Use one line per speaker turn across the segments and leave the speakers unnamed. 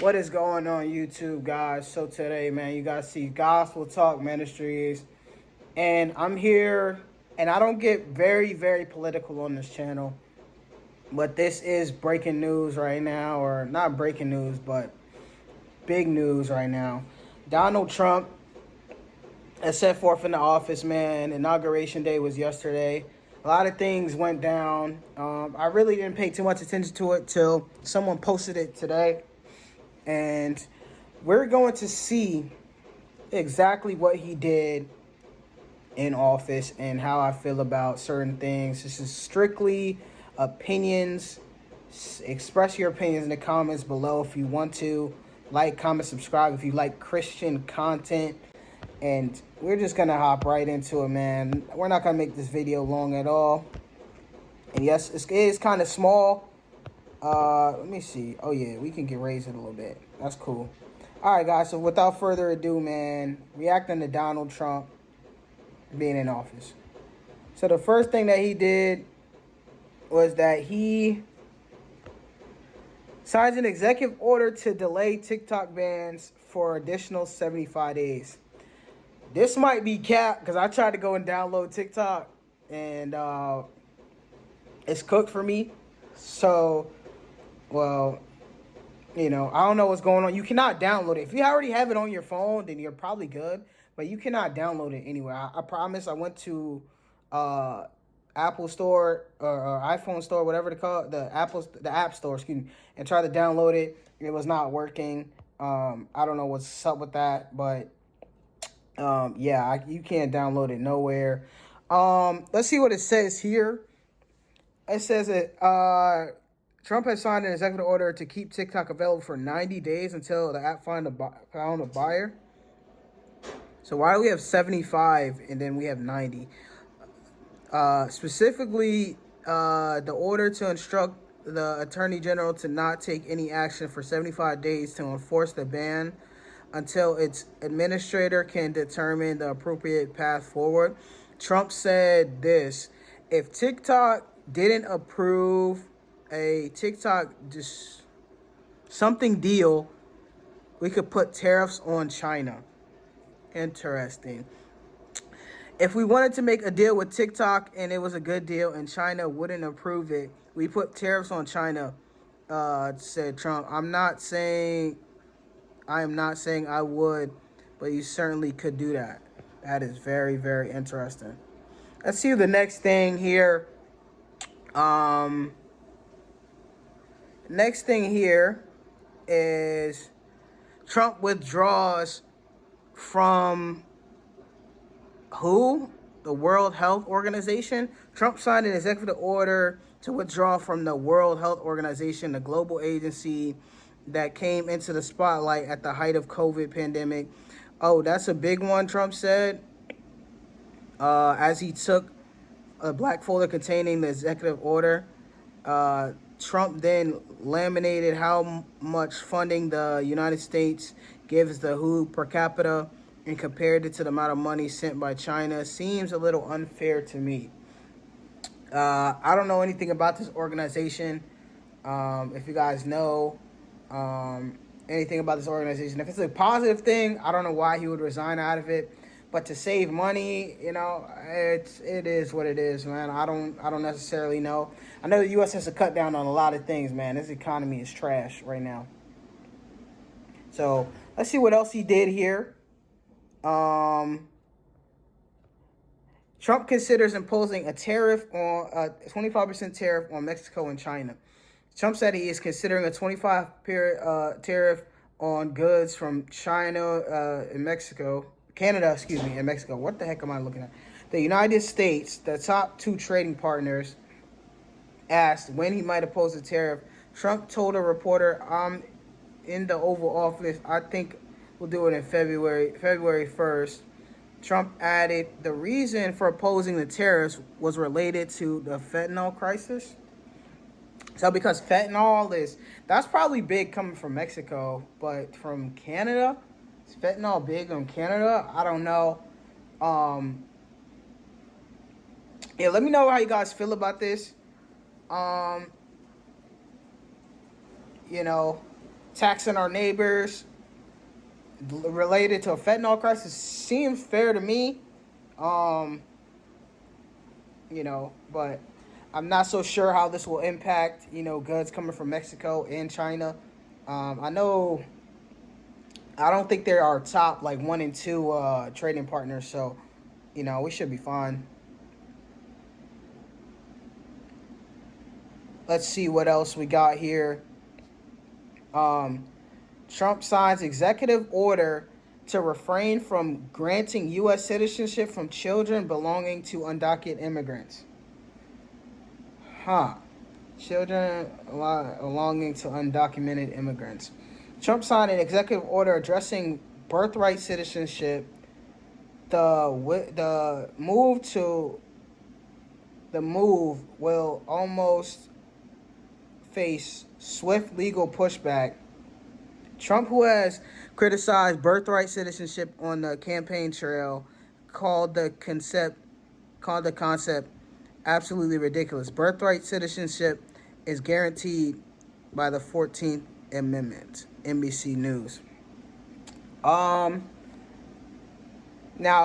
What is going on YouTube, guys? So today, man, you guys see Gospel Talk Ministries, and I'm here, and I don't get very political on this channel, but this is breaking news right now, or not breaking news, but big news right now. Donald Trump has set forth in the office, man. Inauguration day was yesterday. A lot of things went down. I really didn't pay too much attention to it till someone posted it today. And we're going to see exactly what he did in office and how I feel about certain things. This is strictly opinions. Express your opinions in the comments below if you want to. Like, comment, subscribe if you like Christian content. And we're just going to hop right into it, man. We're not going to make this video long at all. And yes, it is kind of small. Let me see. Oh, yeah, we can get raised it a little bit. That's cool. All right, guys. So without further ado, man, reacting to Donald Trump being in office. So the first thing that he did was that he signs an executive order to delay TikTok bans for additional 75 days. This might be cap because I tried to go and download TikTok and it's cooked for me. So, well, you know, I don't know what's going on. You cannot download it. If you already have it on your phone, then you're probably good. But you cannot download it anywhere. I promise. I went to Apple Store or iPhone Store, whatever they call it, the App Store, excuse me, and tried to download it. It was not working. I don't know what's up with that, but yeah, you can't download it nowhere. Let's see what it says here. It says that Trump has signed an executive order to keep TikTok available for 90 days until the app found a buyer. So why do we have 75 and then we have 90? Specifically, the order to instruct the Attorney General to not take any action for 75 days to enforce the ban until its administrator can determine the appropriate path forward. Trump said this: if TikTok didn't approve a TikTok something deal, we could put tariffs on China. Interesting. If we wanted to make a deal with TikTok and it was a good deal and China wouldn't approve it, we put tariffs on China, said Trump. I am not saying I would, but you certainly could do that. That is very interesting. Let's see the next thing here. Next thing here is Trump withdraws from who? The World Health Organization. Trump signed an executive order to withdraw from the World Health Organization, the global agency that came into the spotlight at the height of COVID pandemic. Oh, that's a big one, Trump said, as he took a black folder containing the executive order. Trump then laminated how much funding the United States gives the WHO per capita and compared it to the amount of money sent by China. Seems a little unfair to me. I don't know anything about this organization. If you guys know anything about this organization, if it's a positive thing, I don't know why he would resign out of it. But to save money, you know, it is what it is, man. I don't necessarily know. I know the U.S. has to cut down on a lot of things, man. This economy is trash right now. So let's see what else he did here. Trump considers imposing a tariff on a 25% tariff on Mexico and China. Trump said he is considering a 25% tariff on goods from China and Mexico. Canada, excuse me, and Mexico. What the heck am I looking at? The United States, the top two trading partners, asked when he might oppose the tariff. Trump told a reporter, I'm in the Oval Office. I think we'll do it in February 1st. Trump added the reason for opposing the tariffs was related to the fentanyl crisis. So because fentanyl that's probably big coming from Mexico, but from Canada, is fentanyl big in Canada? I don't know. Yeah, let me know how you guys feel about this. You know, taxing our neighbors related to a fentanyl crisis seems fair to me. But I'm not so sure how this will impact, goods coming from Mexico and China. I know, I don't think they're our top, like, 1 and 2 trading partners, so, we should be fine. Let's see what else we got here. Trump signs executive order to refrain from granting U.S. citizenship from children belonging to undocumented immigrants. Children belonging to undocumented immigrants. Trump signed an executive order addressing birthright citizenship. The move will almost face swift legal pushback. Trump, who has criticized birthright citizenship on the campaign trail, called the concept absolutely ridiculous. Birthright citizenship is guaranteed by the 14th Amendment. NBC News. Now,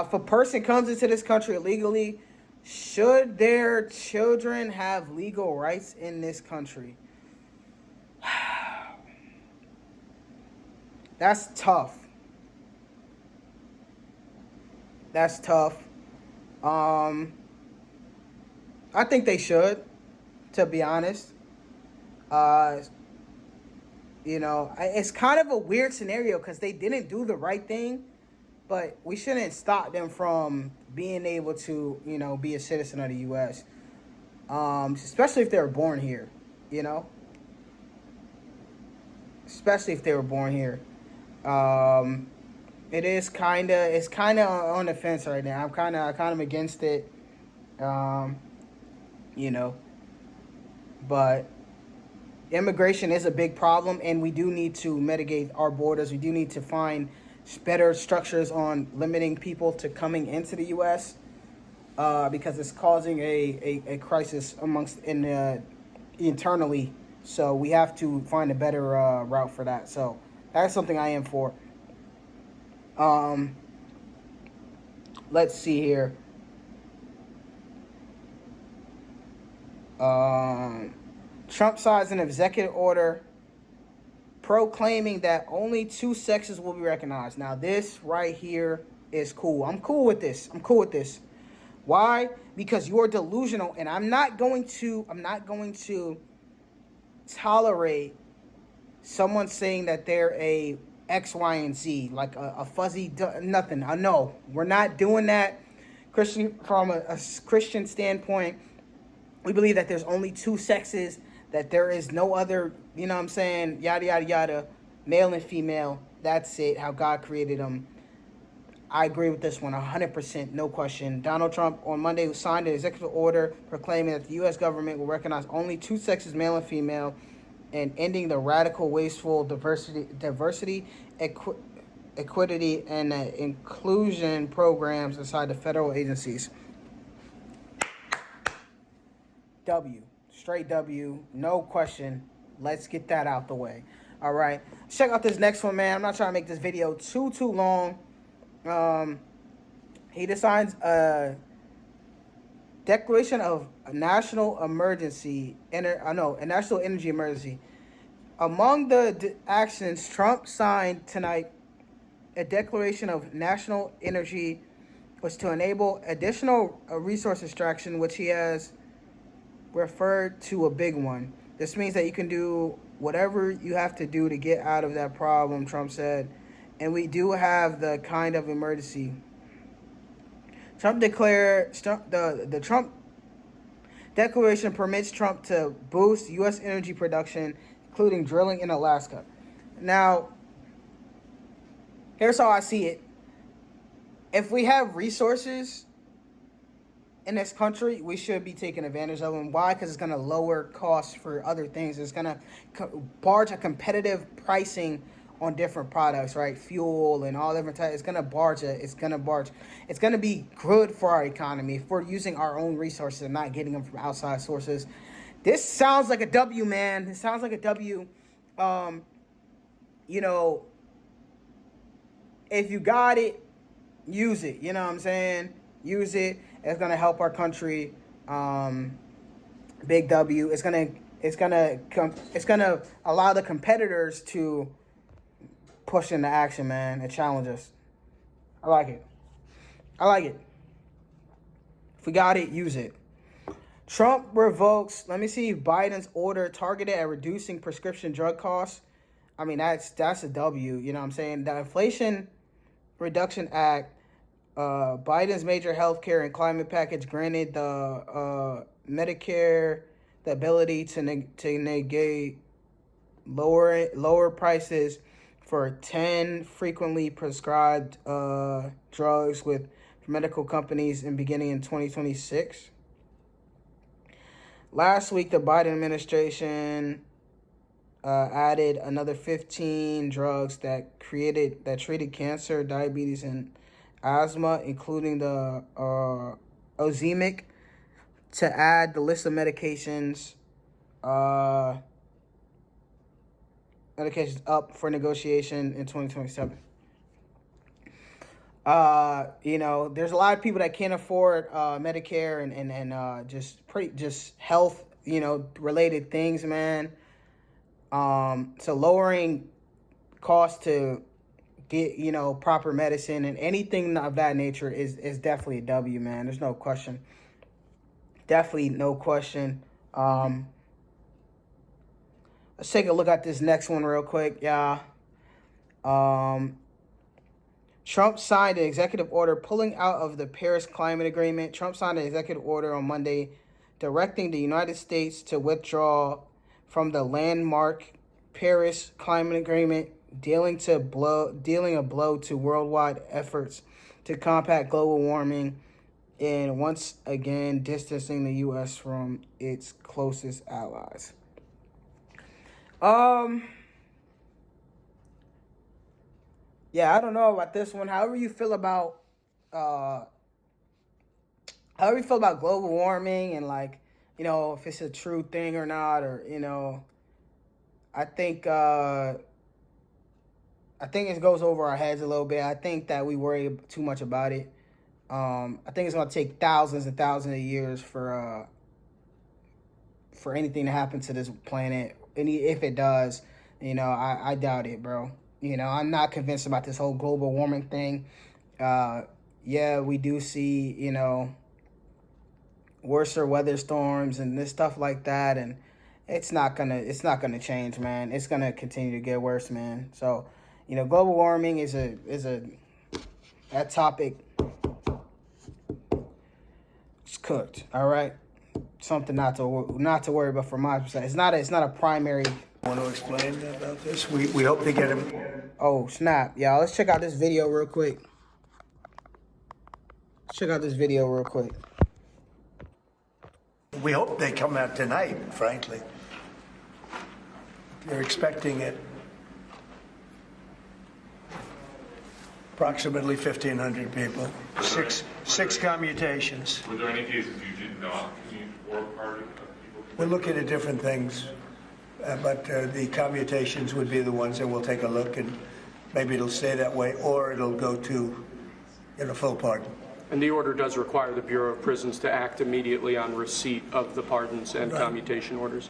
if a person comes into this country illegally, should their children have legal rights in this country? That's tough. I think they should, to be honest. It's kind of a weird scenario because they didn't do the right thing, but we shouldn't stop them from being able to, be a citizen of the U.S., especially if they were born here, especially if they were born here. It's kind of on the fence right now. I'm kind of against it, but immigration is a big problem, and we do need to mitigate our borders. We do need to find better structures on limiting people to coming into the U.S. Because it's causing a crisis internally. So we have to find a better route for that. So that's something I am for. Let's see here. Trump signs an executive order proclaiming that only 2 sexes will be recognized. Now, this right here is cool. I'm cool with this. Why? Because you're delusional, and I'm not going to tolerate someone saying that they're a X, Y, and Z, like a fuzzy nothing. I know we're not doing that. From a Christian standpoint, we believe that there's only 2 sexes, that there is no other, yada, yada, yada, male and female. That's it, how God created them. I agree with this one 100%, no question. Donald Trump on Monday signed an executive order proclaiming that the U.S. government will recognize only 2 sexes, male and female, and ending the radical, wasteful diversity, equity, and inclusion programs inside the federal agencies. W. Straight W. No question. Let's get that out the way. All right. Check out this next one, man. I'm not trying to make this video too long. He decides a declaration of a national emergency. A national energy emergency. Among the actions, Trump signed tonight a declaration of national energy was to enable additional resource extraction, which he has referred to a big one. This means that you can do whatever you have to do to get out of that problem, Trump said. And we do have the kind of emergency. Trump declared the Trump declaration permits Trump to boost U.S. energy production, including drilling in Alaska. Now, here's how I see it. If we have resources in this country, we should be taking advantage of them. Why? Because it's going to lower costs for other things. It's going to barge a competitive pricing on different products, right? Fuel and all different types. It's going to be good for our economy if we're using our own resources and not getting them from outside sources. This sounds like a W, man. It sounds like a W. you know, if you got it, use it. You know what I'm saying? Use it. It's gonna help our country. Big W. It's gonna allow the competitors to push into action, man, and challenge us. I like it. I like it. If we got it, use it. Trump revokes, let me see, Biden's order targeted at reducing prescription drug costs. I mean, that's a W, you know what I'm saying? The Inflation Reduction Act, Biden's major healthcare and climate package granted the Medicare the ability to negate lower prices for 10 frequently prescribed drugs with medical companies beginning in 2026. Last week, the Biden administration added another 15 drugs that treated cancer, diabetes, and asthma, including the Ozempic, to add the list of medications up for negotiation in 2027. You know, there's a lot of people that can't afford Medicare and just health, you know, related things, man. So lowering costs to get, you know, proper medicine and anything of that nature is definitely a W, man. There's no question. Definitely no question. Let's take a look at this next one real quick, y'all. Trump signed an executive order pulling out of the Paris Climate Agreement. Trump signed an executive order on Monday directing the United States to withdraw from the landmark Paris Climate Agreement, dealing a blow to worldwide efforts to combat global warming and once again distancing the U.S. from its closest allies. Yeah, I don't know about this one. However you feel about global warming and, like, you know, if it's a true thing or not, or, you know, I think it goes over our heads a little bit. I think that we worry too much about it. I think it's gonna take thousands and thousands of years for anything to happen to this planet. And if it does, you know, I doubt it, bro. You know, I'm not convinced about this whole global warming thing. Yeah, we do see, you know, worser weather storms and this stuff like that, and it's not gonna change, man. It's gonna continue to get worse, man. So, you know, global warming is that topic. It's cooked, all right. Something not to worry about from my perspective. It's not a primary.
Want to explain about this? We hope to get him.
Oh snap, y'all! Let's check out this video real quick.
We hope they come out tonight. Frankly, they're expecting it. Approximately 1,500 people. Six commutations.
Were there any cases you did not commute or part of people?
We're looking at different things, but the commutations would be the ones that we'll take a look, and maybe it'll stay that way, or it'll go to, you know, full pardon.
And the order does require the Bureau of Prisons to act immediately on receipt of the pardons and commutation orders.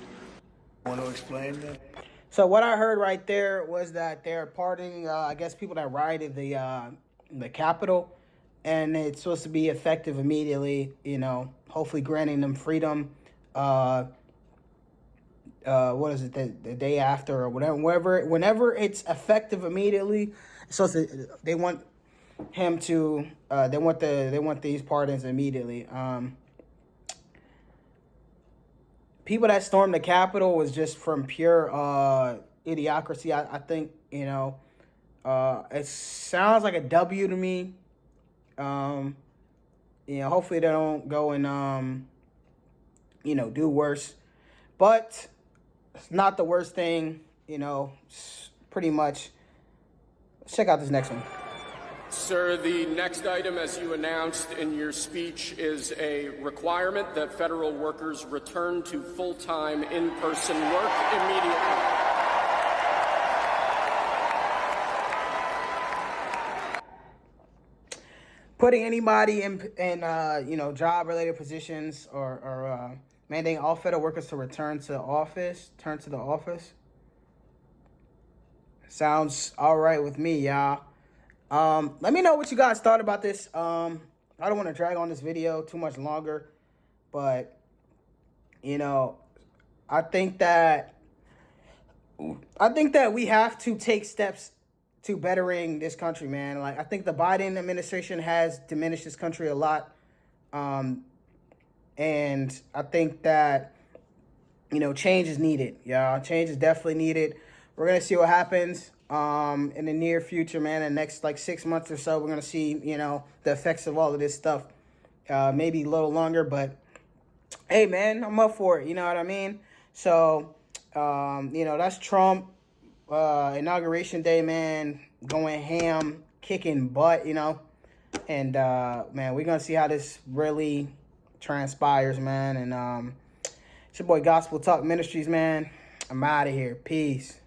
Want to explain that?
So what I heard right there was that they're pardoning, I guess, people that rioted the Capitol, and it's supposed to be effective immediately. You know, hopefully granting them freedom. What is it? The day after or whatever. Whenever it's effective immediately, so they want him to. They want these pardons immediately. People that stormed the Capitol was just from pure idiocracy. I think, you know, it sounds like a W to me. You know, hopefully they don't go and, you know, do worse. But it's not the worst thing, you know, pretty much. Let's check out this next one.
Sir, the next item, as you announced in your speech, is a requirement that federal workers return to full-time in-person work immediately.
putting anybody in job related positions or mandating all federal workers to return to the office. Sounds all right with me, y'all. Let me know what you guys thought about this. I don't want to drag on this video too much longer, but I think that we have to take steps to bettering this country, man. Like, I think the Biden administration has diminished this country a lot. And I think that, change is needed. Yeah, change is definitely needed. We're going to see what happens in the near future, man. In the next, 6 months or so, we're going to see, the effects of all of this stuff. Maybe a little longer, but hey, man, I'm up for it. You know what I mean? So, that's Trump. Inauguration day, man, going ham, kicking butt, and man, we're gonna see how this really transpires, man. And it's your boy Gospel Talk Ministries, man. I'm out of here. Peace.